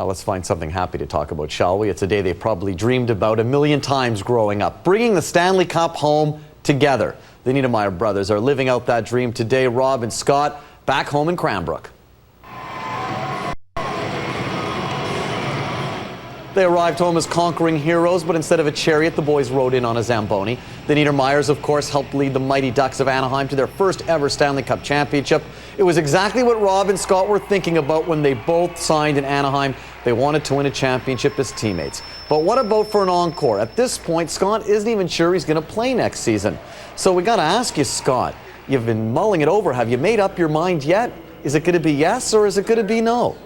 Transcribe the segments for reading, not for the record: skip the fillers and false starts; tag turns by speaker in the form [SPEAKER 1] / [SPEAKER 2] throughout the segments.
[SPEAKER 1] Let's find something happy to talk about, shall we? It's a day they probably dreamed about a million times growing up, bringing the Stanley Cup home together. The Niedermayer brothers are living out that dream today. Rob and Scott back home in Cranbrook. They arrived home as conquering heroes, but instead of a chariot, the boys rode in on a Zamboni. The Niedermayers, of course, helped lead the mighty Ducks of Anaheim to their first ever Stanley Cup championship. It was exactly what Rob and Scott were thinking about when they both signed in Anaheim. They wanted to win a championship as teammates. But what about for an encore? At this point, Scott isn't even sure he's going to play next season. So we got to ask you, Scott, you've been mulling it over. Have you made up your mind yet? Is it going to be yes or is it going to be no?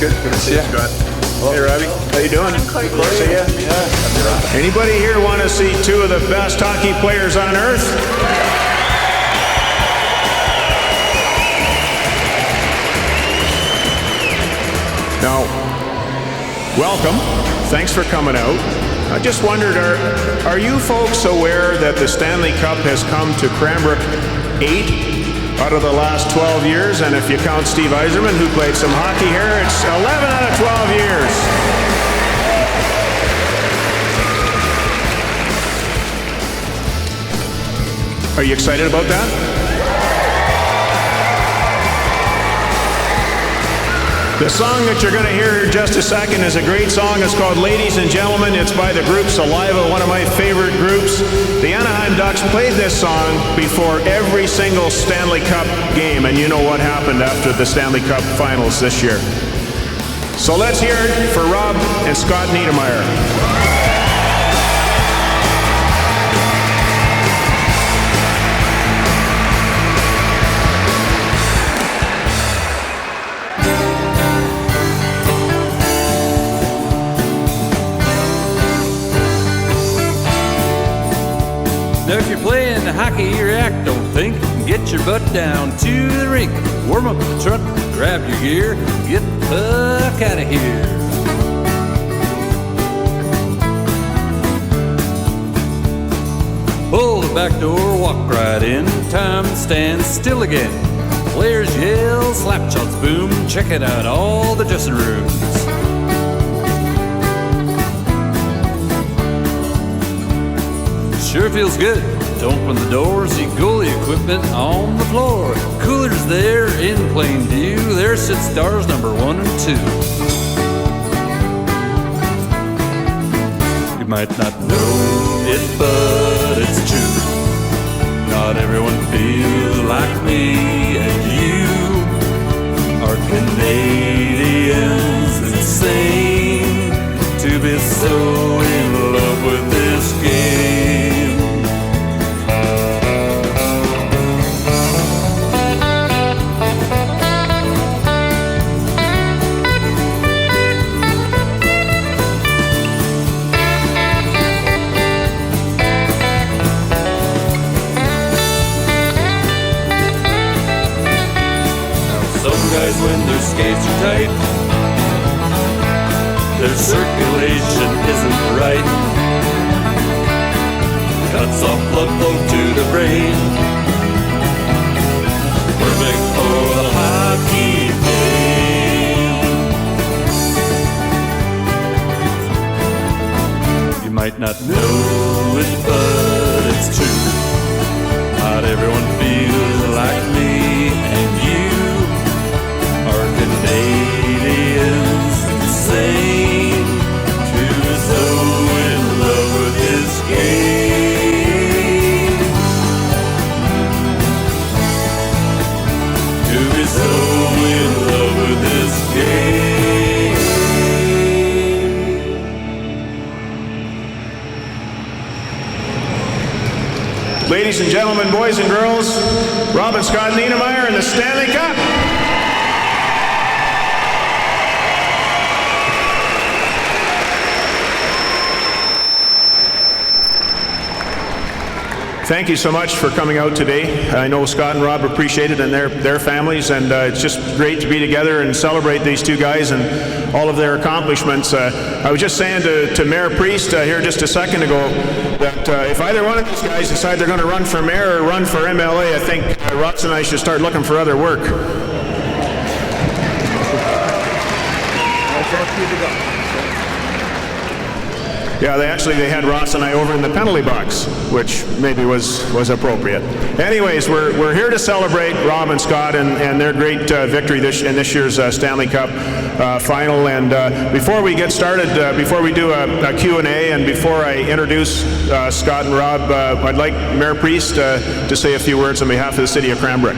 [SPEAKER 2] Good to see you. Scott. Hey, Robbie. How you doing? Good to see you. Yeah. Anybody here want to see two of the best hockey players on earth? Now, welcome. Thanks for coming out. I just wondered, are you folks aware that the Stanley Cup has come to Cranbrook 8 out of the last 12 years, and if you count Steve Yzerman, who played some hockey here, it's 11 out of 12 years. Are you excited about that? The song that you're going to hear in just a second is a great song. It's called Ladies and Gentlemen. It's by the group Saliva, one of my favorite groups. The Anaheim Ducks played this song before every single Stanley Cup game, and you know what happened after the Stanley Cup finals this year. So let's hear it for Rob and Scott Niedermayer.
[SPEAKER 3] Now if you're playing hockey, you act, don't think. Get your butt down to the rink. Warm up the truck, grab your gear, get the fuck out of here. Pull the back door, walk right in. Time stands still again. Players yell, slap shots boom. Check it out, all the dressing rooms. Sure feels good to open the door, see goalie equipment on the floor. Coolers there in plain view, there sit stars number 1 and 2. You might not know it, but it's true. Not everyone feels like me and you are Canadians, insane to be so in love with this game. Guys, when their skates are tight, their circulation isn't right. Cuts off blood flow to the brain. Perfect for the hockey game. You might not know it, but it's true. Not everyone feels like me and you. Canadians insane to be so in love with this game. To be so in love with this game.
[SPEAKER 2] Ladies and gentlemen, boys and girls, Rob and Scott Niedermayer and the Stanley Cup. Thank you so much for coming out today. I know Scott and Rob appreciate it, and their families, and it's just great to be together and celebrate these two guys and all of their accomplishments. I was just saying to Mayor Priest here just a second ago that if either one of these guys decide they're going to run for mayor or run for MLA, I think Ross and I should start looking for other work. Yeah, they had Ross and I over in the penalty box, which maybe was appropriate. Anyways, we're here to celebrate Rob and Scott and their great victory in this year's Stanley Cup final. And before we get started, before we do a Q&A, and before I introduce Scott and Rob, I'd like Mayor Priest to say a few words on behalf of the City of Cranbrook.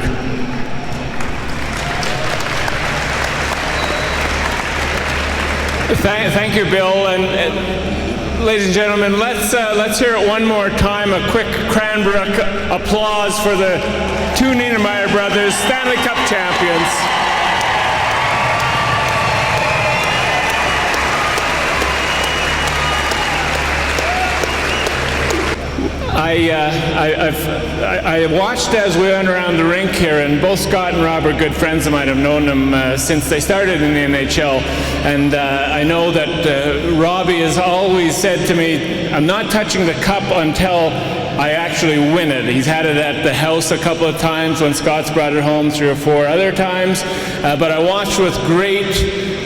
[SPEAKER 4] Thank you, Bill. And ladies and gentlemen, let's hear it one more time. A quick Cranbrook applause for the two Niedermayer brothers, Stanley Cup champions. I watched as we went around the rink here, and both Scott and Rob are good friends of mine. I've known them since they started in the NHL, and I know that Robbie has always said to me, I'm not touching the cup until I actually win it. He's had it at the house a couple of times when Scott's brought it home 3 or 4 other times, but I watched with great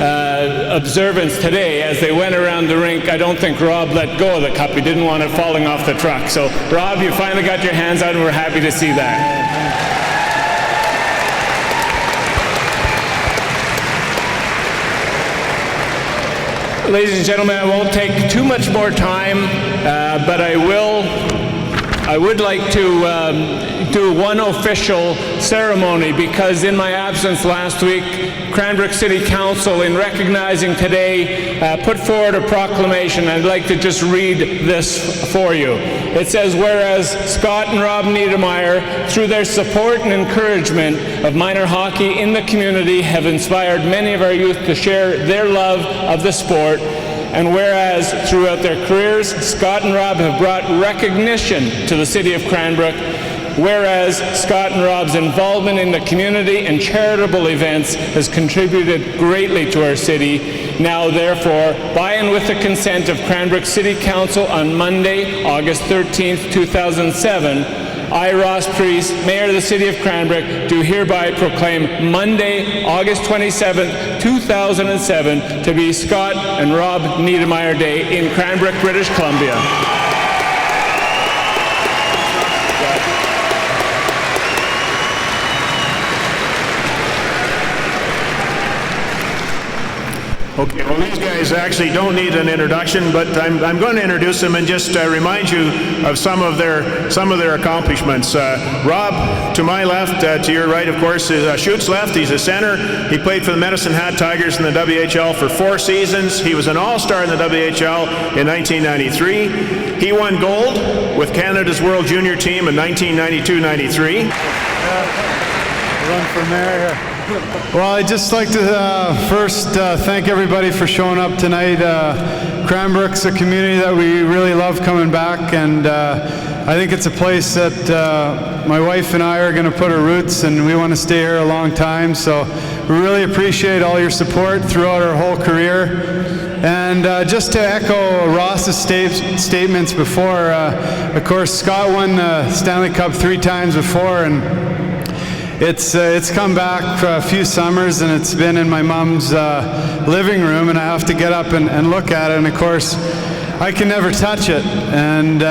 [SPEAKER 4] observance today as they went around the rink. I don't think Rob let go of the cup. He didn't want it falling off the truck. So Rob, you finally got your hands out, and we're happy to see that. Ladies and gentlemen, I won't take too much more time, but I would like to do one official ceremony, because in my absence last week, Cranbrook City Council, in recognizing today, put forward a proclamation. I'd like to just read this for you. It says, whereas Scott and Rob Niedermayer, through their support and encouragement of minor hockey in the community, have inspired many of our youth to share their love of the sport. And whereas throughout their careers, Scott and Rob have brought recognition to the city of Cranbrook, whereas Scott and Rob's involvement in the community and charitable events has contributed greatly to our city, now therefore, by and with the consent of Cranbrook City Council on Monday, August 13th, 2007, I, Ross Priest, Mayor of the City of Cranbrook, do hereby proclaim Monday, August 27th, 2007 to be Scott and Rob Niedermayer Day in Cranbrook, British Columbia.
[SPEAKER 2] Okay, well, these guys actually don't need an introduction, but I'm going to introduce them and just remind you of some of their accomplishments. Rob, to my left, to your right, of course, is Schutt's left. He's a center. He played for the Medicine Hat Tigers in the WHL for 4 seasons. He was an All-Star in the WHL in 1993. He won gold with Canada's World Junior Team in 1992-93.
[SPEAKER 5] Run for mayor here. Well, I'd just like to first thank everybody for showing up tonight. Cranbrook's a community that we really love coming back, and I think it's a place that my wife and I are going to put our roots, and we want to stay here a long time. So we really appreciate all your support throughout our whole career. And just to echo Ross's statements before, of course, Scott won the Stanley Cup 3 times before, and it's come back for a few summers, and it's been in my mom's living room, and I have to get up and look at it, and of course I can never touch it. And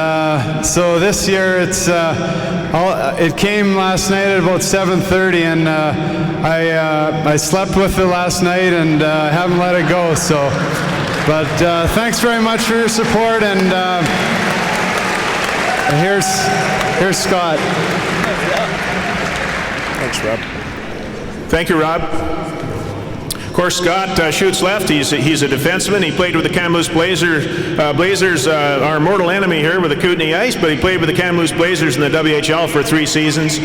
[SPEAKER 5] so this year it came last night at about 7:30, and I slept with it last night, and haven't let it go. So, but thanks very much for your support, and here's Scott.
[SPEAKER 2] Thanks, Rob. Thank you, Rob. Of course, Scott shoots left. He's a defenseman. He played with the Kamloops Blazers, our mortal enemy here with the Kootenay Ice, but he played with the Kamloops Blazers in the WHL for 3 seasons.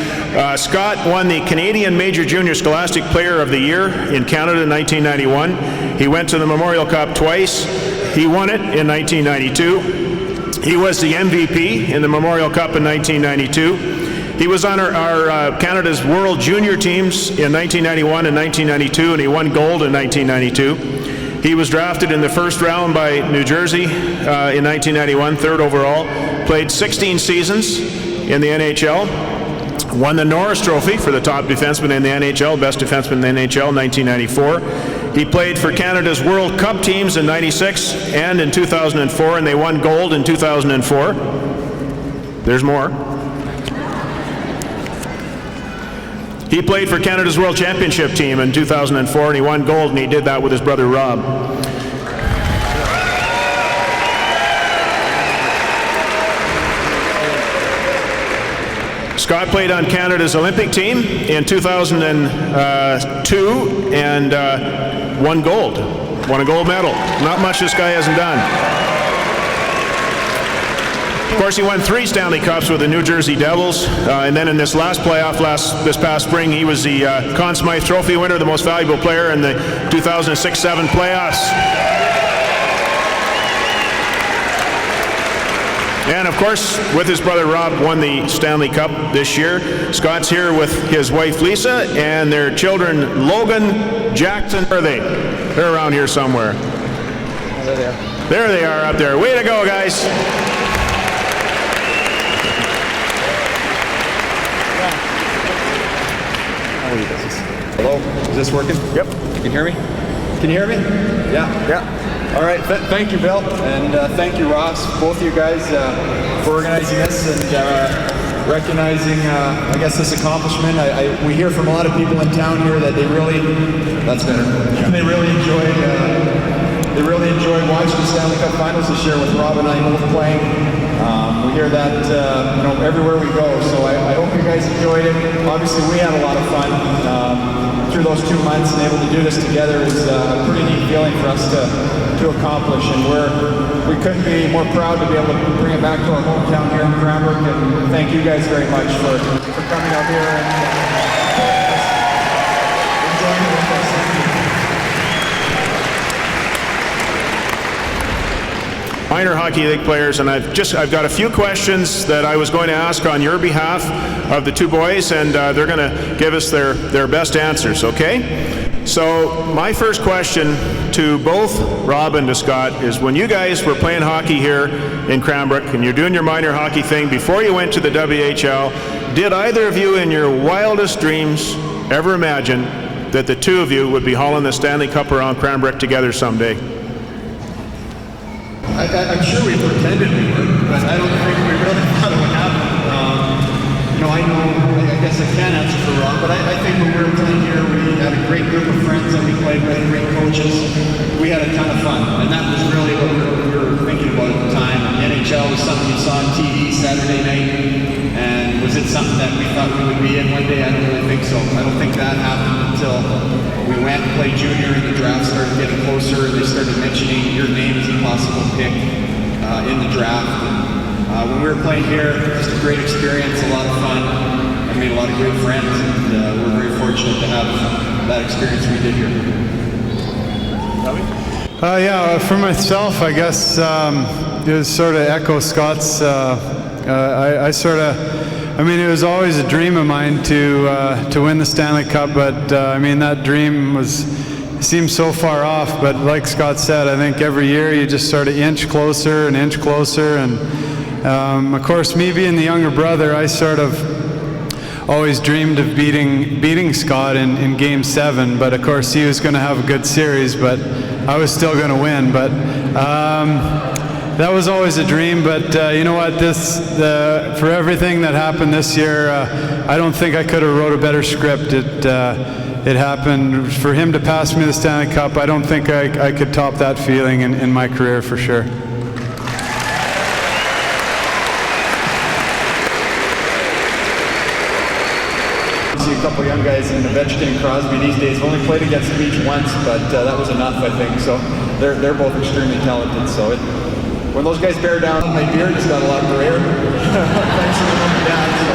[SPEAKER 2] Scott won the Canadian Major Junior Scholastic Player of the Year in Canada in 1991. He went to the Memorial Cup twice. He won it in 1992. He was the MVP in the Memorial Cup in 1992. He was on our Canada's World Junior teams in 1991 and 1992, and he won gold in 1992. He was drafted in the first round by New Jersey in 1991, 3rd overall. Played 16 seasons in the NHL. Won the Norris Trophy for the top defenseman in the NHL, best defenseman in the NHL in 1994. He played for Canada's World Cup teams in 96 and in 2004, and they won gold in 2004. There's more. He played for Canada's World Championship team in 2004, and he won gold, and he did that with his brother Rob. Scott played on Canada's Olympic team in 2002 and won gold. Won a gold medal. Not much this guy hasn't done. Of course, he won 3 Stanley Cups with the New Jersey Devils, and then in this last playoff this past spring, he was the Conn Smythe Trophy winner, the most valuable player in the 2006-07 playoffs. And of course, with his brother Rob, won the Stanley Cup this year. Scott's here with his wife Lisa and their children Logan, Jackson. Where are they? They're around here somewhere.
[SPEAKER 6] There they are.
[SPEAKER 2] There they are up there. Way to go, guys.
[SPEAKER 6] Hello, is this working?
[SPEAKER 2] Yep.
[SPEAKER 6] You can hear me? Can you hear me? Yeah. Yeah. All right, thank you, Bill, and thank you, Ross, both of you guys, for organizing this and recognizing, I guess, this accomplishment. We hear from a lot of people in town here that they really, that's better. They really enjoyed watching the Stanley Cup Finals this year with Rob and I both playing. We hear that, everywhere we go. So I hope you guys enjoyed it. Obviously, we had a lot of fun through those 2 months, and able to do this together is a pretty neat feeling for us to accomplish. And we couldn't be more proud to be able to bring it back to our hometown here in Cranbrook. And thank you guys very much for coming out here and enjoying it with us.
[SPEAKER 2] Minor Hockey League players, and I've got a few questions that I was going to ask on your behalf of the 2 boys, and they're going to give us their best answers, okay? So my first question to both Rob and to Scott is, when you guys were playing hockey here in Cranbrook and you're doing your minor hockey thing before you went to the WHL, did either of you in your wildest dreams ever imagine that the 2 of you would be hauling the Stanley Cup around Cranbrook together someday?
[SPEAKER 6] I'm sure we pretended we were, but I don't think we really thought it would happen. I guess I can't answer for Rob, but I think when we were playing here, we had a great group of friends that we played with, great coaches. We had a ton of fun, and that was really what we were thinking about at the time. The NHL was something you saw on TV Saturday night, and was it something that we thought we would be in one day? I don't really think so. I don't think that happened until we went and played junior, and the draft started getting closer, and they started mentioning your name as a possible pick in the draft. And, when we were playing here, just a great experience, a lot of fun. I made a lot of great friends, and we're very fortunate to have that experience we did here.
[SPEAKER 5] For myself, I guess it was sort of echo Scott's. It was always a dream of mine to win the Stanley Cup, but that dream seems so far off. But like Scott said, I think every year you just sort of inch closer, and of course, me being the younger brother, I sort of always dreamed of beating Scott in Game 7. But of course, he was going to have a good series, but I was still going to win. But that was always a dream. But you know what? For everything that happened this year, I don't think I could have wrote a better script. It happened for him to pass me the Stanley Cup. I don't think I could top that feeling in my career for sure.
[SPEAKER 6] obviously a couple young guys in Ovechkin and Crosby these days. I've only played against them each once, but that was enough, I think. So they're both extremely talented. So when those guys bear down, my beard has got a lot grayer. Thanks for the mom and dad. So,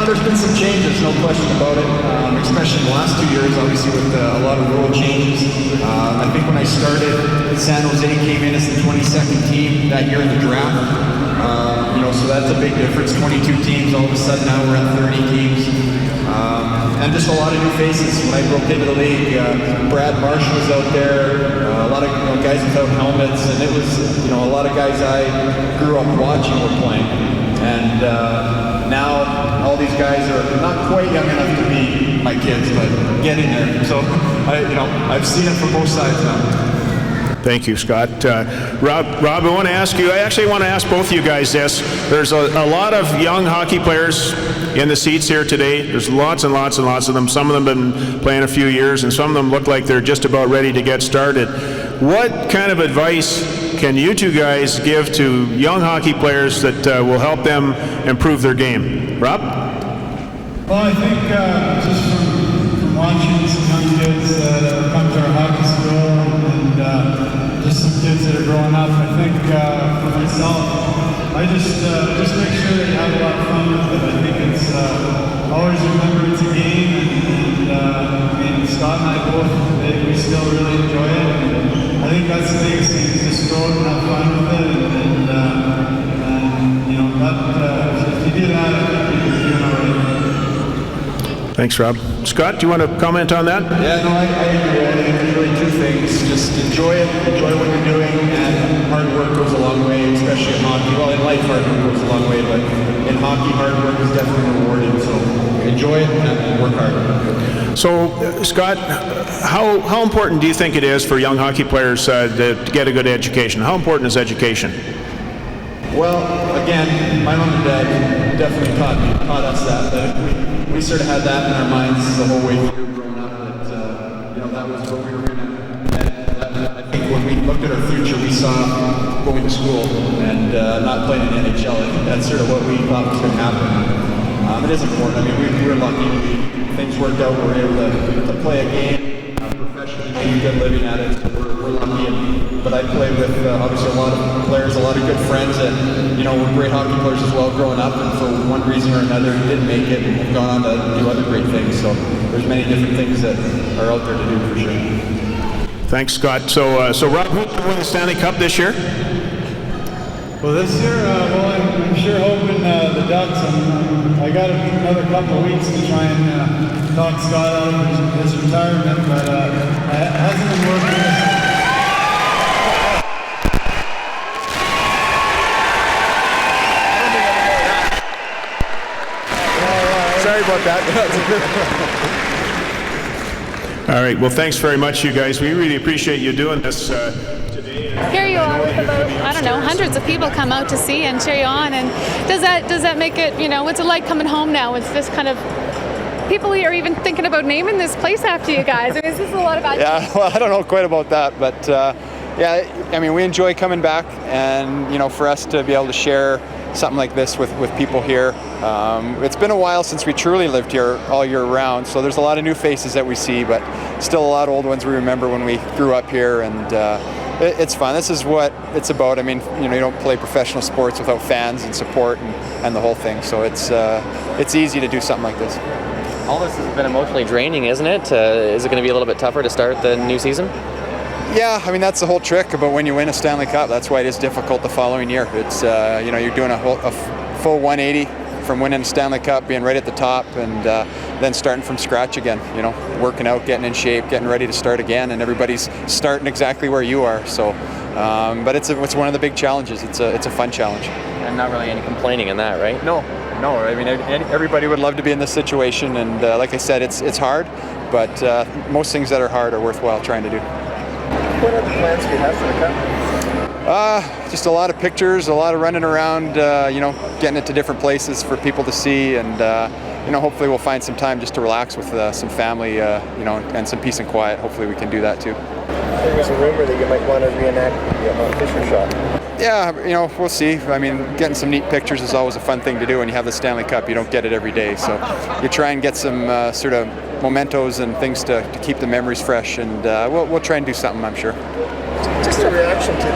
[SPEAKER 6] there's been some changes, no question about it, especially in the last 2 years, obviously with a lot of rule changes. I think when I started, San Jose came in as the 22nd team that year in the draft. So that's a big difference. 22 teams, all of a sudden now we're at 30 teams. And just a lot of new faces. When I broke into the league, Brad Marsh was out there, a lot of guys without helmets, and it was a lot of guys I grew up watching were playing. And now all these guys are not quite young enough to be my kids, but getting there. So I've seen it from both sides now.
[SPEAKER 2] Thank you, Scott. Rob, I want to ask you, I actually want to ask both of you guys this. There's a lot of young hockey players in the seats here today. There's lots and lots and lots of them. Some of them have been playing a few years, and some of them look like they're just about ready to get started. What kind of advice can you two guys give to young hockey players that will help them improve their game? Rob?
[SPEAKER 5] Well, I think just from watching some young kids that have come to our hockey school and just some kids that are growing up, I think for myself, I just make sure that you have a lot of fun with it. I think it's always remember it's a game, and Scott and I both, we still really enjoy it. And I think that's the biggest thing, is just go out and have fun with it, if you do that, I think you're doing all right.
[SPEAKER 2] Thanks, Rob. Scott, do you want to comment on that?
[SPEAKER 6] Yeah, no, I agree. I think there's really two things. Just enjoy it, enjoy what you're doing, and hard work goes a long way, especially in hockey. Well, in life, hard work goes a long way, but in hockey, hard work is definitely rewarded. So enjoy it and work hard.
[SPEAKER 2] So, Scott, how important do you think it is for young hockey players to get a good education? How important is education?
[SPEAKER 6] Well, again, my mom and dad definitely taught us that we sort of had that in our minds the whole way through growing up, that was what we were going to. I think when we looked at our future, we saw going to school and not playing in the NHL. I think that's sort of what we thought was going to happen. It is important. I mean, we were lucky. Things worked out. We were able to play a game professionally, make a good living at it. So we're lucky. But I played with obviously a lot of players, a lot of good friends, and we're great hockey players as well growing up. And for one reason or another, didn't make it and have gone on to do other great things. So there's many different things that are out there to do for sure.
[SPEAKER 2] Thanks, Scott. So Rob, who's going to win the Stanley Cup this year?
[SPEAKER 5] Well, this year, I'm sure hoping the Ducks. I got another couple of weeks to try and talk Scott out of his retirement, but it hasn't been working.
[SPEAKER 6] Sorry about that.
[SPEAKER 2] All right. Well, thanks very much, you guys. We really appreciate you doing this today.
[SPEAKER 7] Here you are with about, hundreds of people come out to see and cheer you on. And does that make it, what's it like coming home now with this kind of people who are even thinking about naming this place after you guys? I mean, is this a lot of action?
[SPEAKER 8] Yeah, well, I don't know quite about that, but we enjoy coming back, and for us to be able to share something like this with people here. It's been a while since we truly lived here all year round, so there's a lot of new faces that we see, but still a lot of old ones we remember when we grew up here, and it's fun. This is what it's about. I mean, you don't play professional sports without fans and support and the whole thing, so it's easy to do something like this.
[SPEAKER 9] All this has been emotionally draining, isn't it? Is it going to be a little bit tougher to start the new season?
[SPEAKER 8] Yeah, I mean, that's the whole trick about when you win a Stanley Cup. That's why it is difficult the following year. It's, you're doing a full 180 from winning a Stanley Cup, being right at the top, and then starting from scratch again, working out, getting in shape, getting ready to start again, and everybody's starting exactly where you are. So, but it's one of the big challenges. It's a fun challenge.
[SPEAKER 9] And not really any complaining in that, right?
[SPEAKER 8] No. I mean, everybody would love to be in this situation, and like I said, it's hard, but most things that are hard are worthwhile trying to do.
[SPEAKER 6] What other plans do you have for the Cup?
[SPEAKER 8] Just a lot of pictures, a lot of running around, getting it to different places for people to see, and hopefully we'll find some time just to relax with some family, and some peace and quiet. Hopefully we can do that too.
[SPEAKER 6] There was a rumor that you might want to reenact the Fisher shot.
[SPEAKER 8] Yeah, you know, we'll see. I mean, getting some neat pictures is always a fun thing to do when you have the Stanley Cup. You don't get it every day, so you try and get some sort of mementos and things to keep the memories fresh, and we'll try and do something, I'm sure.
[SPEAKER 10] Just a reaction to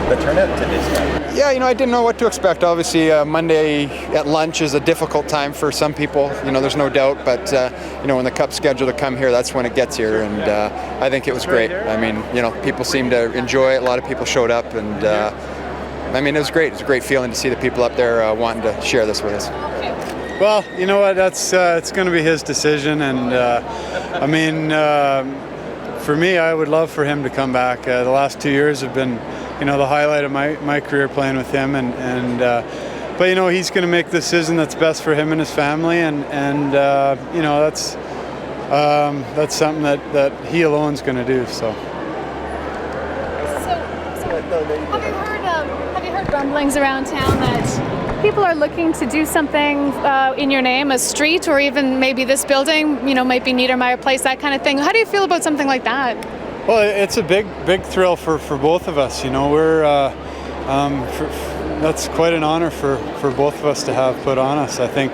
[SPEAKER 10] the turnout today's night.
[SPEAKER 8] Yeah, you know, I didn't know what to expect. Obviously, Monday at lunch is a difficult time for some people. You know, there's no doubt. But you know, when the Cup's scheduled to come here, that's when it gets here, and I think it was great. I mean, you know, people seemed to enjoy it. A lot of people showed up, and I mean, it was great. It was a great feeling to see the people up there wanting to share this with us.
[SPEAKER 5] Well, you know what? That's it's going to be his decision, and I mean. For me, I would love for him to come back. The last 2 years have been, you know, the highlight of my career playing with him, but you know, he's going to make the decision that's best for him and his family, and you know, that's something that he alone's going to do. So
[SPEAKER 7] have you heard rumblings around town that people are looking to do something in your name, a street, or even maybe this building, you know, might be Niedermayer Place, that kind of thing? How do you feel about something like that?
[SPEAKER 5] Well, it's a big thrill for both of us. You know, we're that's quite an honor for both of us to have put on us. I think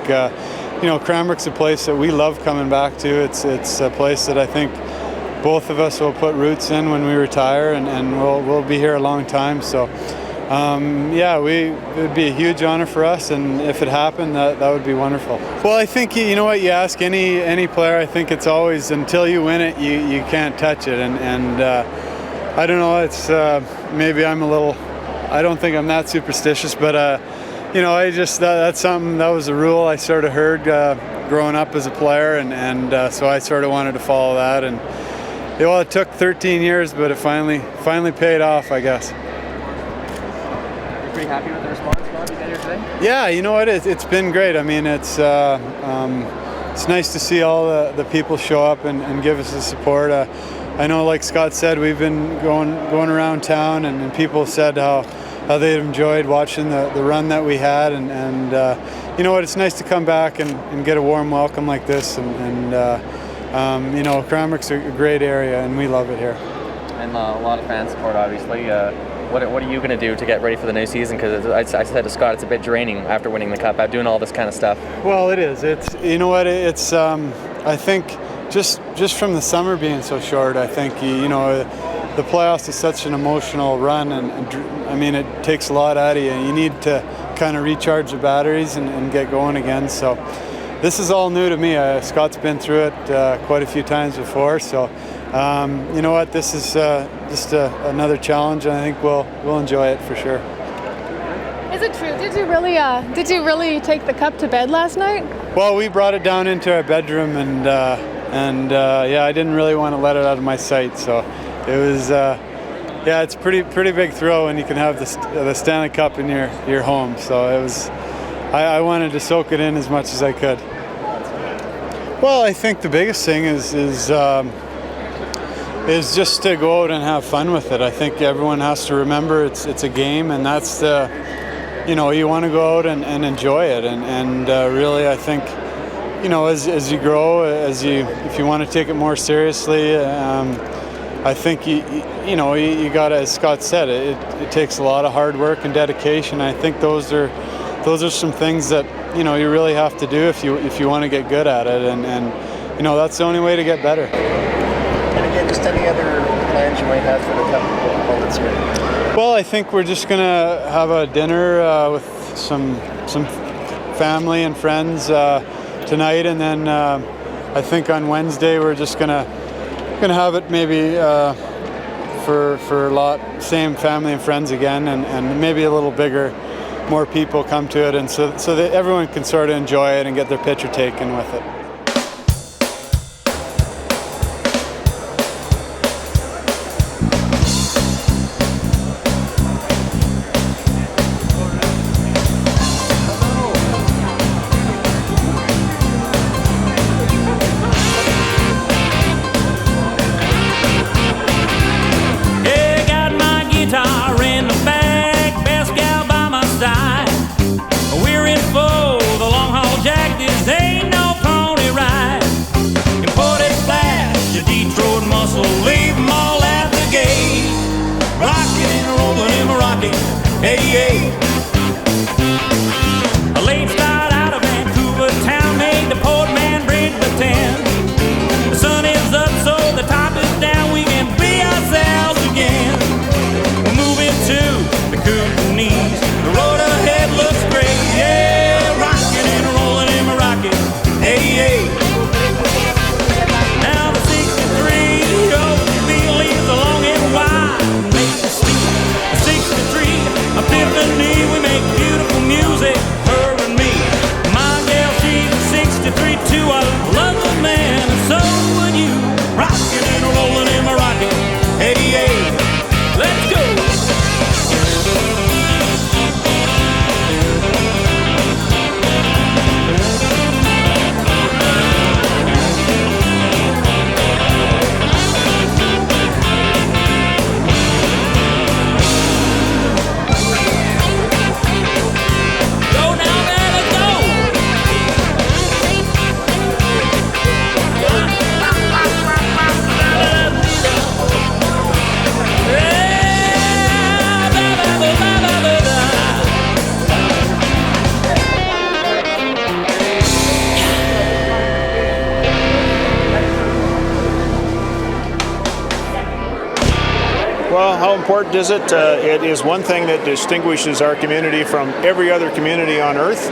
[SPEAKER 5] you know, Cranbrook's a place that we love coming back to. It's a place that I think both of us will put roots in when we retire, and we'll be here a long time. So. Yeah, it would be a huge honor for us, and if it happened, that would be wonderful. Well, I think, you know what, you ask any player, I think it's always, until you win it, you can't touch it, and I don't know, it's maybe I'm a little, I don't think I'm that superstitious, but you know, I just, that's something, that was a rule I sort of heard growing up as a player, and so I sort of wanted to follow that, and well, it took 13 years, but it finally paid off, I guess.
[SPEAKER 9] Pretty happy with the response, Rob, you got here today?
[SPEAKER 5] Yeah, you know what? It's been great. I mean, it's nice to see all the people show up and give us the support. I know, like Scott said, we've been going around town, and people said how they enjoyed watching the run that we had, and you know what? It's nice to come back and get a warm welcome like this, and you know, Cranbrook's a great area, and we love it here.
[SPEAKER 9] And a lot of fan support, obviously. What are you going to do to get ready for the new season? Because I said to Scott, it's a bit draining after winning the Cup, doing all this kind of stuff.
[SPEAKER 5] Well, it is. It's, you know what? It's I think just from the summer being so short, I think you know, the playoffs is such an emotional run, and I mean, it takes a lot out of you. You need to kind of recharge the batteries and get going again. So this is all new to me. Scott's been through it quite a few times before, so. You know what? This is just another challenge, and I think we'll enjoy it for sure.
[SPEAKER 7] Is it true? Did you really take the Cup to bed last night?
[SPEAKER 5] Well, we brought it down into our bedroom, and yeah, I didn't really want to let it out of my sight. So it was yeah, it's pretty big thrill when you can have the Stanley Cup in your home. So it was. I wanted to soak it in as much as I could. Well, I think the biggest thing is just to go out and have fun with it. I think everyone has to remember it's a game, and that's you know, you want to go out and enjoy it, and really, I think, you know, as you grow, if you want to take it more seriously, I think you know, you got to, as Scott said, it takes a lot of hard work and dedication. I think those are some things that, you know, you really have to do if you want to get good at it, and you know, that's the only way to get better.
[SPEAKER 10] And again, just any other plans you might have for the Cup while it's here?
[SPEAKER 5] Well, I think we're just gonna have a dinner with some family and friends tonight, and then I think on Wednesday we're just gonna have it maybe for a lot, same family and friends again, and maybe a little bigger, more people come to it, and so that everyone can sort of enjoy it and get their picture taken with it.
[SPEAKER 11] We're in full, the long haul jack, this ain't no pony A late start out of Vancouver town made the Port Man Bridge to 10. The sun is up, so the top is down. We can be ourselves again. We're moving to the Kootenays. The road ahead looks great. Yeah, rocking and rolling in my rocket. Hey, hey. Now the 63 field leaves along and wide. Make the sleep. The 63 Epiphany. We make beautiful music, her and me. My gal, she's 63 too. I love the man, and so would you. Rocking and rolling in my rocket. Hey, hey. Let's go.
[SPEAKER 2] Well, how important is it? It is one thing that distinguishes our community from every other community on earth.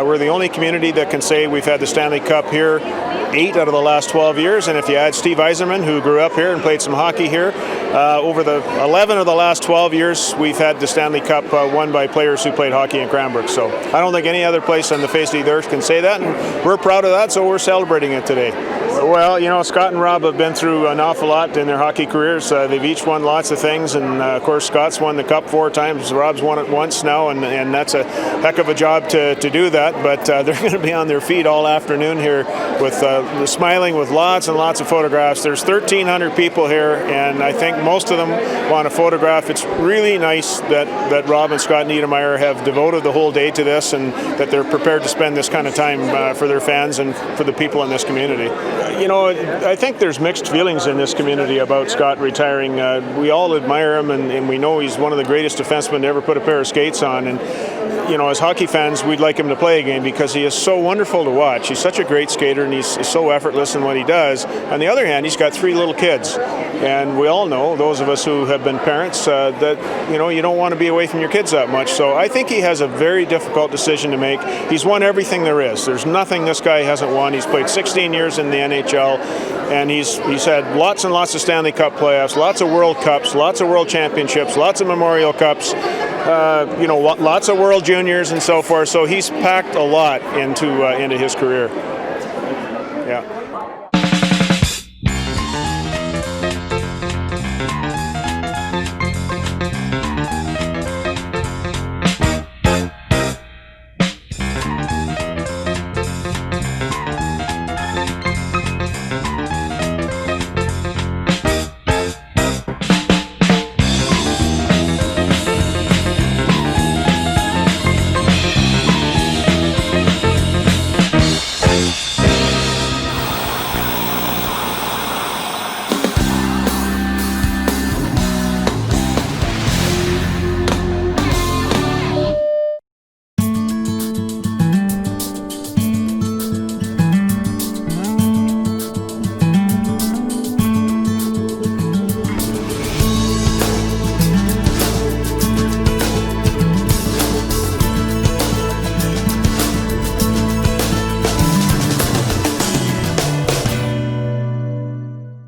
[SPEAKER 2] We're the only community that can say we've had the Stanley Cup here 8 out of the last 12 years, and if you add Steve Yzerman, who grew up here and played some hockey here, over the 11 of the last 12 years, we've had the Stanley Cup won by players who played hockey in Cranbrook. So I don't think any other place on the face of the earth can say that, and we're proud of that, so we're celebrating it today. Well, you know, Scott and Rob have been through an awful lot in their hockey careers. They've each won lots of things, and of course Scott's won the Cup 4 times. Rob's won it once now, and that's a heck of a job to do that. But they're going to be on their feet all afternoon here with smiling with lots and lots of photographs. There's 1,300 people here, and I think most of them want a photograph. It's really nice that Rob and Scott Niedermayer have devoted the whole day to this, and that they're prepared to spend this kind of time for their fans and for the people in this community. You know, I think there's mixed feelings in this community about Scott retiring. We all admire him, and we know he's one of the greatest defensemen to ever put a pair of skates on. And, you know, as hockey fans, we'd like him to play again because he is so wonderful to watch. He's such a great skater, and he's so effortless in what he does. On the other hand, he's got 3 little kids. And we all know, those of us who have been parents, that, you know, you don't want to be away from your kids that much. So I think he has a very difficult decision to make. He's won everything there is. There's nothing this guy hasn't won. He's played 16 years in the NHL, and he's had lots and lots of Stanley Cup playoffs, lots of World Cups, lots of World Championships, lots of Memorial Cups, you know, lots of World Juniors and so forth. So he's packed a lot into his career. Yeah.